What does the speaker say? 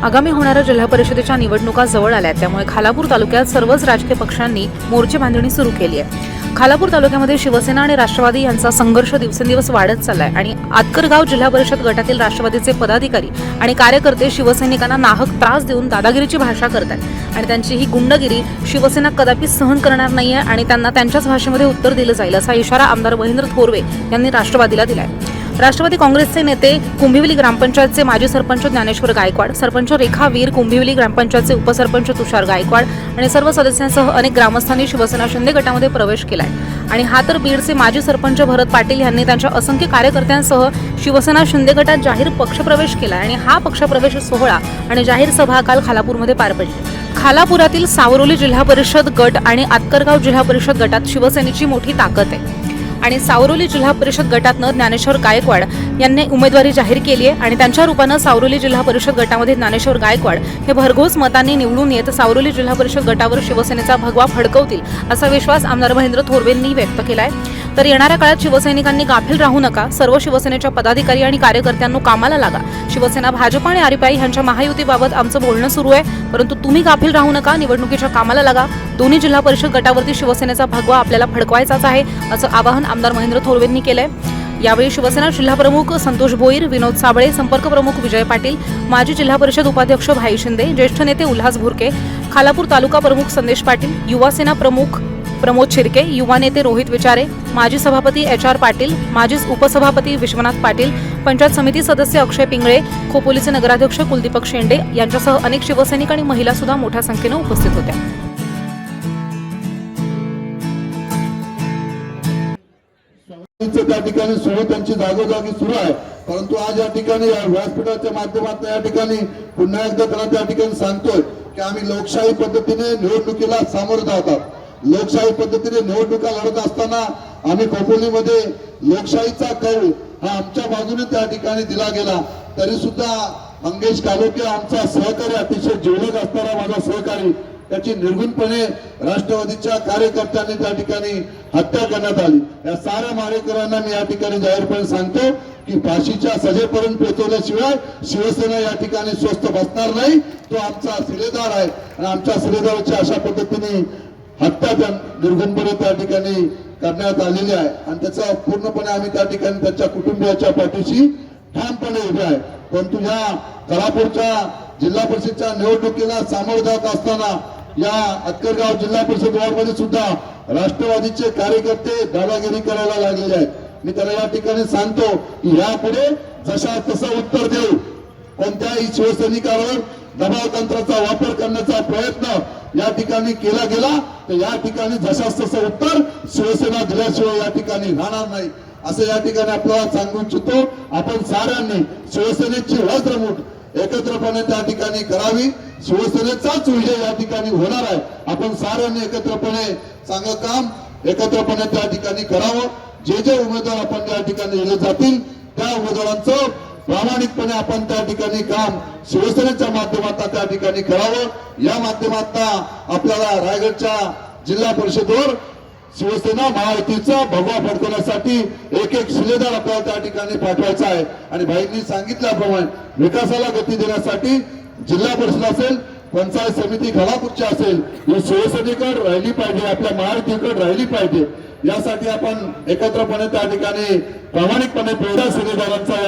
आगामी होणाऱ्या जिल्हा परिषदेच्या निवडणुका जवळ आल्या, त्यामुळे खालापूर तालुक्यात सर्वच राजकीय पक्षांनी मोर्चे बांधणी सुरू केली आहे। खालापूर तालुक्यामध्ये शिवसेना आणि राष्ट्रवादी यांचा संघर्ष दिवसेंदिवस वाढत चाललाय आणि आतकरगाव जिल्हा परिषद गटातील राष्ट्रवादीचे पदाधिकारी आणि कार्यकर्ते शिवसैनिकांना नाहक त्रास देऊन दादागिरीची भाषा करतात आणि त्यांची ही गुंडगिरी शिवसेना कदापि सहन करणार नाहीये आणि त्यांना त्यांच्याच भाषेमध्ये उत्तर दिलं जाईल असा इशारा आमदार महेंद्र थोरवे यांनी राष्ट्रवादीला दिलाय। राष्ट्रवादी काँग्रेसचे नेते कुंभिवली ग्रामपंचायतचे माजी सरपंच ज्ञानेश्वर गायकवाड, सरपंच रेखा वीर, कुंभिवली ग्रामपंचायतचे उपसरपंच तुषार गायकवाड आणि सर्व सदस्यांसह अनेक ग्रामस्थांनी शिवसेना शिंदे गटामध्ये प्रवेश केलाय आणि हा तर बीडचे माजी सरपंच भरत पाटील यांनी त्यांच्या असंख्य कार्यकर्त्यांसह शिवसेना शिंदे गटात जाहीर पक्षप्रवेश केला आणि हा पक्षप्रवेश सोहळा आणि जाहीर सभा काल खालापूरमध्ये पार पडली। खालापुरातील सावरोली जिल्हा परिषद गट आणि आतकरगाव जिल्हा परिषद गटात शिवसेनेची मोठी ताकद आहे आणि सावरोली जिल्हा परिषद गटातनं ज्ञानेश्वर गायकवाड यांनी उमेदवारी जाहीर केली आहे आणि त्यांच्या रूपानं सावरोली जिल्हा परिषद गटामध्ये ज्ञानेश्वर गायकवाड हे भरघोस मतांनी निवडून येत सावरोली जिल्हा परिषद गटावर शिवसेनेचा भगवा फडकवतील असा विश्वास आमदार महेंद्र थोरवेंनी व्यक्त केलाय। तर येणाऱ्या काळात शिवसैनिकांनी गाफील राहू नका, सर्व शिवसेनेच्या पदाधिकारी आणि कार्यकर्त्यांनो कामाला लागा। शिवसेना, भाजप आणि आरिपाई यांच्या महायुतीबाबत आमचं बोलणं सुरू आहे, परंतु तुम्ही गाफील राहू नका, निवडणुकीच्या कामाला लागा। दोन्ही जिल्हा परिषद गटावरती शिवसेनेचा भगवा आपल्याला फडकवायचाच आहे असं आवाहन आमदार महेंद्र थोरवेंनी केलंय। यावेळी शिवसेना जिल्हा प्रमुख संतोष भोईर, विनोद साबळे, संपर्क प्रमुख विजय पाटील, माजी जिल्हा परिषद उपाध्यक्ष भाई शिंदे, ज्येष्ठ नेते उल्हास भुरके, खालापूर तालुका प्रमुख संदेश पाटील, युवा सेना प्रमुख प्रमोद शिर्के, युवा नेते रोहित विचारे, माजी सभापती HR पाटील, माजी उपसभापती विश्वनाथ पाटील, पंचायत समिती सदस्य अक्षय पिंगळे, खोपोलीचे नगराध्यक्ष कुलदीपक शेंडे यांच्यासह अनेक शिवसैनिक आणि महिला सुद्धा मोठ्या संख्येने उपस्थित होत्या। त्या ठिकाणी सुरू त्यांची जागोजागी सुरू आहे, परंतु आज या ठिकाणी व्यासपीठाच्या माध्यमातून या ठिकाणी पुन्हा एकदा त्याला त्या ठिकाणी सांगतोय की आम्ही लोकशाही पद्धतीने निवडणुकीला सामोरं जात आहोत। लोकशाही पद्धतीने निवडणुका लढत असताना आम्ही खोपोलीमध्ये लोकशाहीचा कौल हा आमच्या बाजूने त्या ठिकाणी दिला गेला, तरी सुद्धा मंगेश कालोखे आमचा सहकारी, अतिशय जिवलग असणारा माझा सहकारी, त्याची निर्गुणपणे राष्ट्रवादीच्या कार्यकर्त्यांनी त्या ठिकाणी हत्या करण्यात आली। या साऱ्या मारेकरांना मी या ठिकाणी जाहीरपणे सांगतो की फाशीच्या सजेपर्यंत पोहोचवल्याशिवाय शिवसेना या ठिकाणी स्वस्थ बसणार नाही। तो आमचा शिलेदार आहे आणि आमच्या शिलेदाराची अशा पद्धतीने हत्या निर्गुणपणे त्या ठिकाणी करण्यात आलेली आहे आणि त्याचा पूर्णपणे आम्ही त्या ठिकाणी त्याच्या कुटुंबियाच्या पाठीशी ठामपणे उभे आहे। परंतु या खालापूरच्या जिल्हा परिषदच्या निवडणुकीला सामोरं जात असताना या आतकरगाव जिल्हा परिषद वॉर्डमध्ये सुद्धा राष्ट्रवादीचे कार्यकर्ते दादागिरी करायला लागलेले आहेत। मी त्याला या ठिकाणी सांगतो की यापुढे जशा तसं उत्तर देऊ, कोणत्याही शिवसैनिकांवर दबाव तंत्राचा वापर करण्याचा प्रयत्न या ठिकाणी केला गेला तर या ठिकाणी जशास तसं उत्तर शिवसेना दिल्याशिवाय या ठिकाणी राहणार नाही असं या ठिकाणी आपल्याला सांगू इच्छितो। आपण साऱ्यांनी शिवसेनेची वज्रमुठ एकत्रपणे त्या ठिकाणी करावी, शिवसेनेचाच विजय या ठिकाणी होणार आहे। आपण साऱ्यांनी एकत्रपणे चांगलं काम एकत्रपणे त्या ठिकाणी करावं। जे जे उमेदवार आपण त्या ठिकाणी दिले जातील त्या उमेदवारांचं प्रामाणिकपणे आपण त्या ठिकाणी काम शिवसेनेच्या माध्यमातून त्या ठिकाणी करावं। या माध्यमातून आपल्याला रायगडच्या जिल्हा परिषदेवर शिवसेना महायुतीचा भगवा फडकवण्यासाठी एक एक शिलेदार आपल्याला त्या ठिकाणी पाठवायचा आहे आणि भाईंनी सांगितल्याप्रमाणे विकासाला गती देण्यासाठी जिल्हा परिषद असेल, पंचायत समिती खालापूरची असेल, ही शिवसेनेकडे राहिली पाहिजे, आपल्या महायुतीकडे राहिली पाहिजे। यासाठी आपण एकत्रपणे त्या ठिकाणी प्रामाणिकपणे शिलेदारांचा